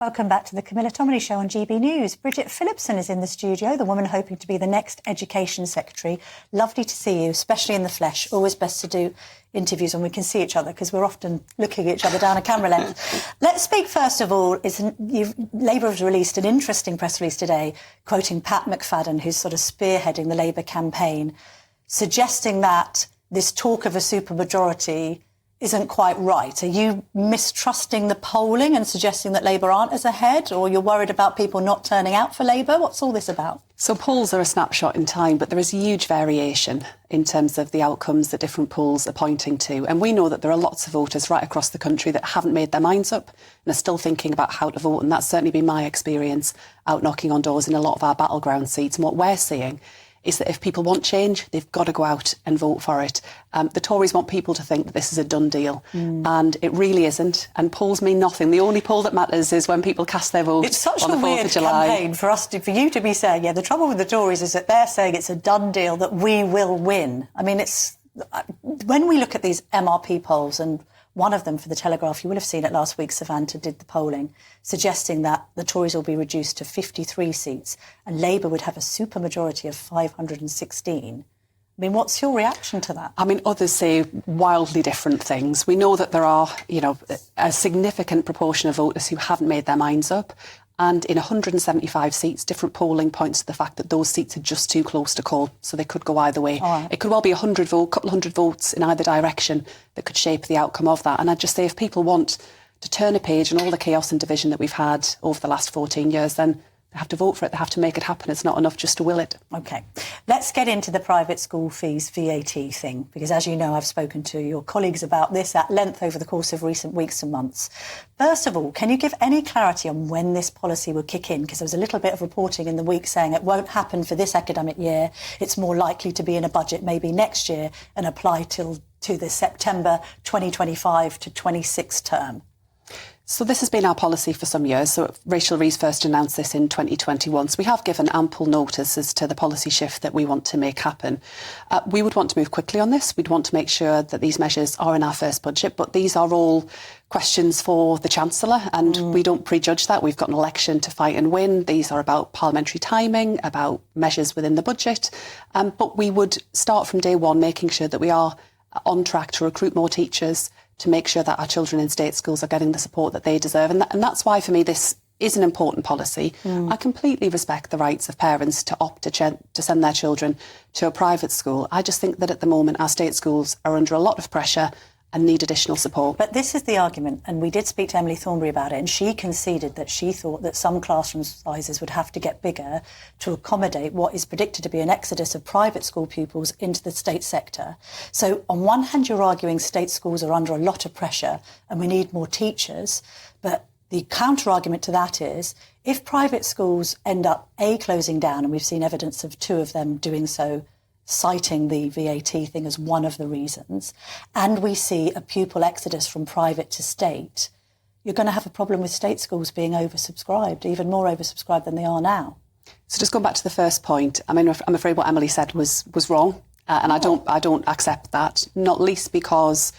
Welcome back to the Camilla Tominey Show on GB News. Bridget Phillipson is in the studio, the woman hoping to be the next Education Secretary. Lovely to see you, especially in the flesh. Always best to do interviews when we can see each other because we're often looking at each other down a camera lens. Let's speak first of all, Labour has released an interesting press release today quoting Pat McFadden, who's sort of spearheading the Labour campaign, suggesting that this talk of a supermajority isn't quite right. Are you mistrusting the polling and suggesting that Labour aren't as ahead, or you're worried about people not turning out for Labour? What's all this about? So polls are a snapshot in time, but there is huge variation in terms of the outcomes that different polls are pointing to. And we know that there are lots of voters right across the country that haven't made their minds up and are still thinking about how to vote. And that's certainly been my experience out knocking on doors in a lot of our battleground seats. And what we're seeing is that if people want change, they've got to go out and vote for it. The Tories want people to think that this is a done deal, and it really isn't. And polls mean nothing. The only poll that matters is when people cast their vote. It's such on a the 4th weird of July. campaign for you to be saying, yeah, the trouble with the Tories is that they're saying it's a done deal, that we will win. I mean, when we look at these MRP polls, and one of them for the Telegraph, you will have seen it last week, Savanta did the polling, suggesting that the Tories will be reduced to 53 seats and Labour would have a supermajority of 516. I mean, what's your reaction to that? I mean, others say wildly different things. We know that there are, a significant proportion of voters who haven't made their minds up. And in 175 seats, different polling points to the fact that those seats are just too close to call, so they could go either way. Right. It could well be a couple of hundred votes in either direction that could shape the outcome of that. And I'd just say if people want to turn a page on all the chaos and division that we've had over the last 14 years, then they have to vote for it. They have to make it happen. It's not enough just to will it. OK. Let's get into the private school fees VAT thing, because as you know, I've spoken to your colleagues about this at length over the course of recent weeks and months. First of all, can you give any clarity on when this policy will kick in? Because there was a little bit of reporting in the week saying it won't happen for this academic year. It's more likely to be in a budget maybe next year and apply to the September 2025 to 26 term. So this has been our policy for some years. So Rachel Reeves first announced this in 2021. So we have given ample notice as to the policy shift that we want to make happen. We would want to move quickly on this. We'd want to make sure that these measures are in our first budget. But these are all questions for the Chancellor, and we don't prejudge that. We've got an election to fight and win. These are about parliamentary timing, about measures within the budget. But we would start from day one making sure that we are on track to recruit more teachers, to make sure that our children in state schools are getting the support that they deserve. And that's why, for me, this is an important policy. I completely respect the rights of parents to opt to send their children to a private school. I just think that at the moment our state schools are under a lot of pressure and need additional support. But this is the argument, and we did speak to Emily Thornberry about it, and she conceded that she thought that some classroom sizes would have to get bigger to accommodate what is predicted to be an exodus of private school pupils into the state sector. So on one hand, you're arguing state schools are under a lot of pressure and we need more teachers, but the counter-argument to that is if private schools end up, closing down, and we've seen evidence of 2 of them doing so, citing the VAT thing as one of the reasons, and we see a pupil exodus from private to state, you're going to have a problem with state schools being oversubscribed, even more oversubscribed than they are now. So just going back to the first point, I mean, I'm afraid what Emily said was wrong, and I don't accept that, not least because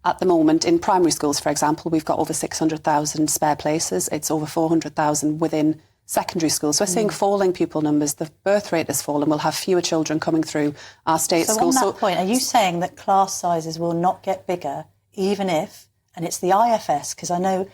at the moment in primary schools, for example, we've got over 600,000 spare places. It's over 400,000 within secondary schools. So we're seeing falling pupil numbers. The birth rate has fallen. We'll have fewer children coming through our state schools. So on that point, are you saying that class sizes will not get bigger even if, and it's the IFS, because I know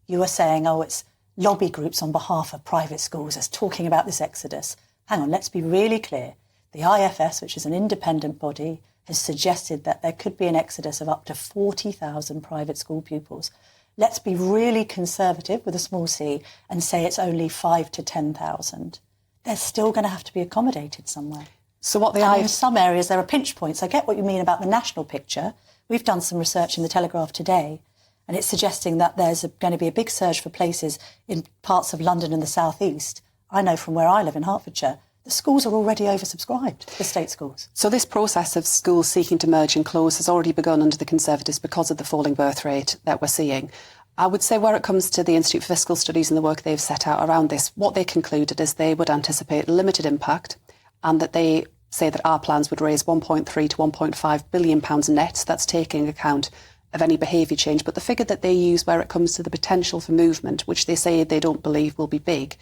you were saying, it's lobby groups on behalf of private schools as talking about this exodus. Hang on, let's be really clear. The IFS, which is an independent body, has suggested that there could be an exodus of up to 40,000 private school pupils. Let's be really conservative with a small c and say it's only 5 to 10,000. They're still going to have to be accommodated somewhere. So what in some areas there are pinch points. I get what you mean about the national picture. We've done some research in the Telegraph today, and it's suggesting that there's going to be a big surge for places in parts of London and the South East. I know from where I live in Hertfordshire, the schools are already oversubscribed, the state schools. So this process of schools seeking to merge and close has already begun under the Conservatives because of the falling birth rate that we're seeing. I would say where it comes to the Institute for Fiscal Studies and the work they've set out around this, what they concluded is they would anticipate limited impact, and that they say that our plans would raise £1.3 to £1.5 billion net. That's taking account of any behaviour change. But the figure that they use where it comes to the potential for movement, which they say they don't believe will be big,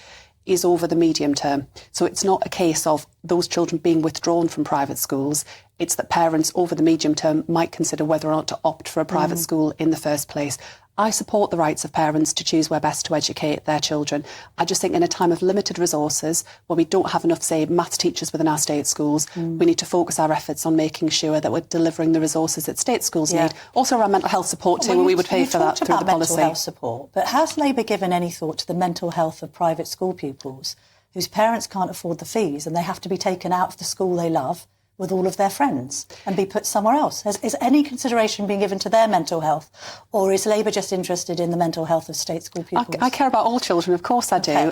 is over the medium term. So it's not a case of those children being withdrawn from private schools. It's that parents over the medium term might consider whether or not to opt for a private school in the first place. I support the rights of parents to choose where best to educate their children. I just think in a time of limited resources, where we don't have enough, say, maths teachers within our state schools, we need to focus our efforts on making sure that we're delivering the resources that state schools need. Also around mental health support too, and we would pay for that through the policy. Mental health support, but has Labour given any thought to the mental health of private school pupils whose parents can't afford the fees and they have to be taken out of the school they love with all of their friends and be put somewhere else? Is any consideration being given to their mental health, or is Labour just interested in the mental health of state school pupils? I care about all children, of course I do.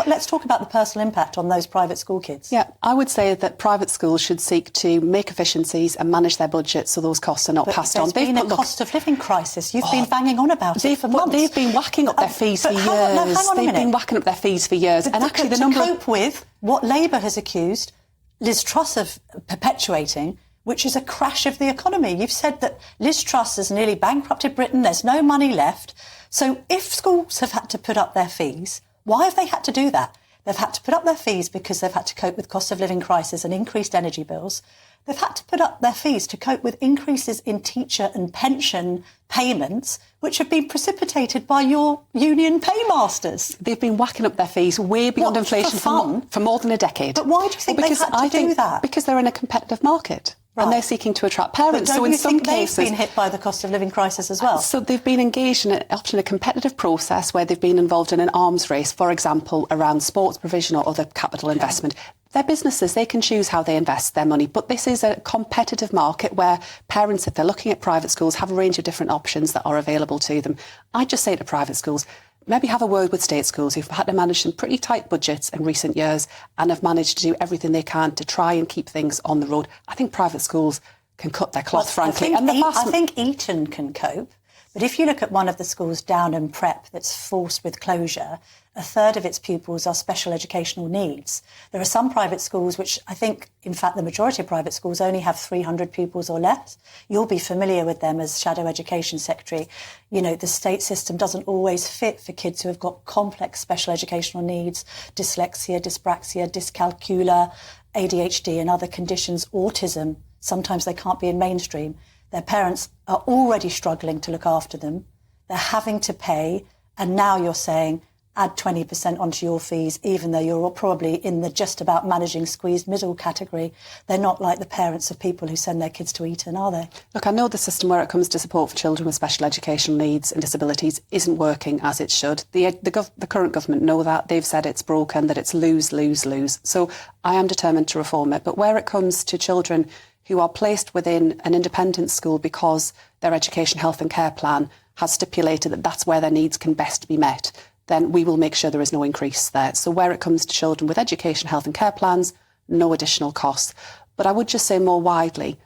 Let's talk about the personal impact on those private school kids. Yeah, I would say that private schools should seek to make efficiencies and manage their budgets so those costs are not passed on. There's been a cost of living crisis. You've been banging on about it for months. They've been whacking up their fees for years. They've been whacking up their fees for years. And actually, to cope with what Labour has accused Liz Truss of perpetuating, which is a crash of the economy. You've said that Liz Truss has nearly bankrupted Britain. There's no money left. So if schools have had to put up their fees, why have they had to do that? They've had to put up their fees because they've had to cope with cost of living crisis and increased energy bills. They've had to put up their fees to cope with increases in teacher and pension payments, which have been precipitated by your union paymasters. They've been whacking up their fees way beyond inflation for more than a decade. But why do you think they've had to do that? Because they're in a competitive market. Right. And they're seeking to attract parents. But so in some cases, they've been hit by the cost of living crisis as well? So they've been engaged in often a competitive process where they've been involved in an arms race, for example, around sports provision or other capital investment. They're businesses, they can choose how they invest their money. But this is a competitive market where parents, if they're looking at private schools, have a range of different options that are available to them. I just say to private schools, maybe have a word with state schools who've had to manage some pretty tight budgets in recent years and have managed to do everything they can to try and keep things on the road. I think private schools can cut their cloth, frankly. I think Eton can cope. But if you look at one of the schools, Downham Prep, that's forced with closure, a third of its pupils are special educational needs. There are some private schools which I think, in fact, the majority of private schools only have 300 pupils or less. You'll be familiar with them as Shadow Education Secretary. You know, the state system doesn't always fit for kids who have got complex special educational needs, dyslexia, dyspraxia, dyscalculia, ADHD and other conditions, autism. Sometimes they can't be in mainstream. Their parents are already struggling to look after them. They're having to pay. And now you're saying, add 20% onto your fees, even though you're probably in the just about managing squeezed middle category. They're not like the parents of people who send their kids to Eton, are they? Look, I know the system where it comes to support for children with special educational needs and disabilities isn't working as it should. The current government know that. They've said it's broken, that it's lose, lose, lose. So I am determined to reform it. But where it comes to children who are placed within an independent school because their education, health and care plan has stipulated that that's where their needs can best be met, then we will make sure there is no increase there. So where it comes to children with education, health and care plans, no additional costs. But I would just say more widely,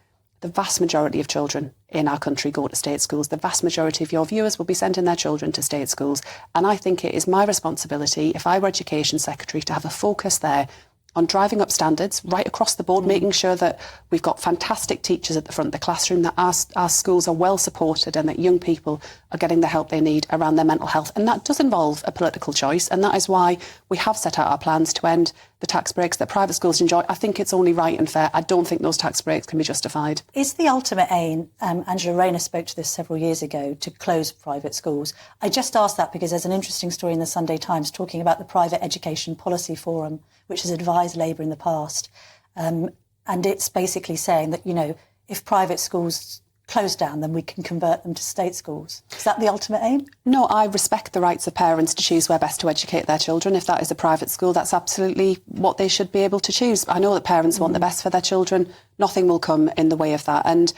the vast majority of children in our country go to state schools. The vast majority of your viewers will be sending their children to state schools. And I think it is my responsibility, if I were Education Secretary, to have a focus there on driving up standards right across the board, making sure that we've got fantastic teachers at the front of the classroom, that our schools are well supported and that young people are getting the help they need around their mental health. And that does involve a political choice. And that is why we have set out our plans to end the tax breaks that private schools enjoy. I think it's only right and fair. I don't think those tax breaks can be justified. Is the ultimate aim, Angela Rayner spoke to this several years ago, to close private schools? I just asked that because there's an interesting story in the Sunday Times talking about the Private Education Policy Forum, which has advised Labour in the past. And it's basically saying that, you know, if private schools close down, then we can convert them to state schools. Is that the ultimate aim? No, I respect the rights of parents to choose where best to educate their children. If that is a private school, that's absolutely what they should be able to choose. I know that parents want the best for their children. Nothing will come in the way of that. And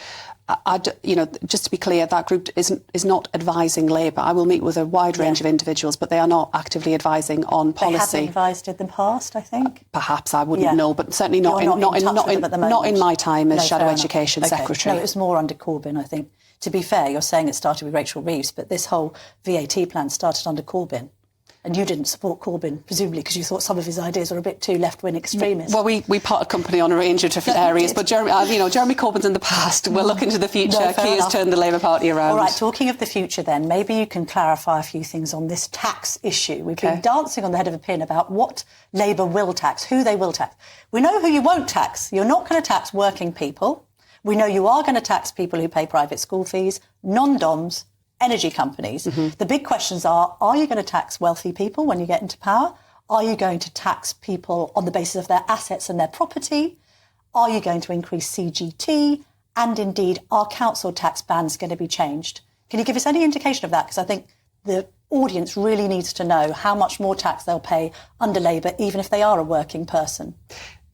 just to be clear, that group is not advising Labour. I will meet with a wide range of individuals, but they are not actively advising on policy. They have advised in the past, I think. Perhaps, I wouldn't know, but certainly not in my time as Shadow Education Secretary. No, it was more under Corbyn, I think. To be fair, you're saying it started with Rachel Reeves, but this whole VAT plan started under Corbyn. And you didn't support Corbyn, presumably because you thought some of his ideas were a bit too left-wing extremist. Well, we parted company on a range of different areas, but Jeremy Corbyn's in the past. We'll look into the future. Keir's turned the Labour Party around. All right, talking of the future then, maybe you can clarify a few things on this tax issue. We've been dancing on the head of a pin about what Labour will tax, who they will tax. We know who you won't tax. You're not going to tax working people. We know you are going to tax people who pay private school fees, non-DOMs, energy companies. The big questions are you going to tax wealthy people when you get into power? Are you going to tax people on the basis of their assets and their property? Are you going to increase CGT? And indeed, are council tax bands going to be changed? Can you give us any indication of that? Because I think the audience really needs to know how much more tax they'll pay under Labour, even if they are a working person.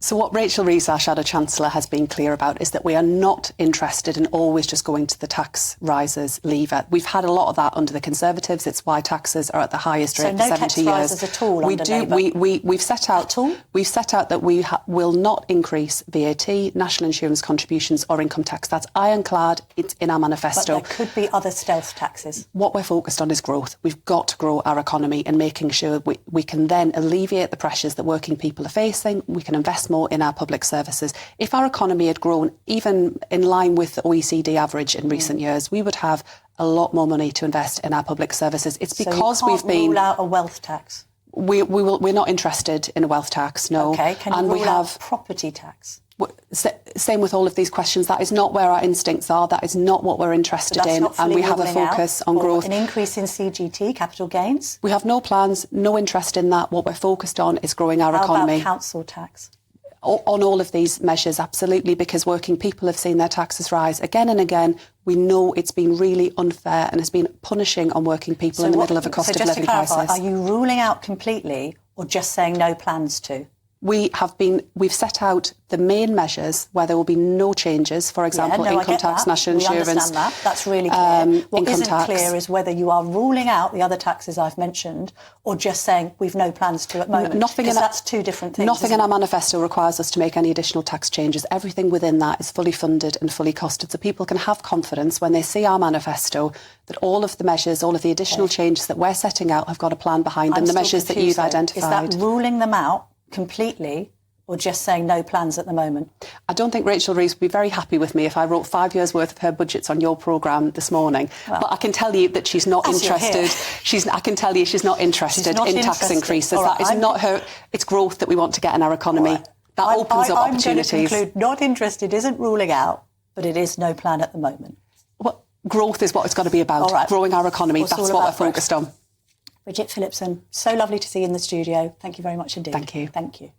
So what Rachel Reeves, our Shadow Chancellor, has been clear about is that we are not interested in always just going to the tax rises lever. We've had a lot of that under the Conservatives. It's why taxes are at the highest rate for 70 years. So no tax rises at all under Labour? We've set out that we will not increase VAT, national insurance contributions or income tax. That's ironclad. It's in our manifesto. But there could be other stealth taxes. What we're focused on is growth. We've got to grow our economy and making sure we can then alleviate the pressures that working people are facing. We can invest more in our public services. If our economy had grown even in line with the OECD average in recent years, we would have a lot more money to invest in our public services. It's because we've been... So you can't rule out a wealth tax? We're not interested in a wealth tax, no. OK, can you rule out property tax? Same with all of these questions. That is not where our instincts are. That is not what we're interested in. And we have a focus on growth. An increase in CGT, capital gains? We have no plans, no interest in that. What we're focused on is growing our economy. How about council tax? On all of these measures, absolutely, because working people have seen their taxes rise again and again. We know it's been really unfair and has been punishing on working people in the middle of a cost of living crisis. Are you ruling out completely or just saying no plans to? We've set out the main measures where there will be no changes. For example, income tax, national insurance. We understand that. That's really clear. What isn't clear is whether you are ruling out the other taxes I've mentioned or just saying we've no plans to at the moment. Because that's two different things. Nothing in our manifesto requires us to make any additional tax changes. Everything within that is fully funded and fully costed. So people can have confidence when they see our manifesto that all of the measures, all of the additional changes that we're setting out have got a plan behind them, the measures that you've identified. Is that ruling them out completely or just saying no plans at the moment? I don't think Rachel Reeves would be very happy with me if I wrote 5 years' worth of her budgets on your programme this morning. Well, but I can tell you that she's not interested. I can tell you she's not interested in tax increases. That is not her. It's growth that we want to get in our economy. Right. That opens up opportunities. I'm going to conclude not interested isn't ruling out, but it is no plan at the moment. Well, growth is what it's got to be about. Right. Growing our economy. That's what we're focused on. Bridget Phillipson, so lovely to see you in the studio. Thank you very much indeed. Thank you. Thank you.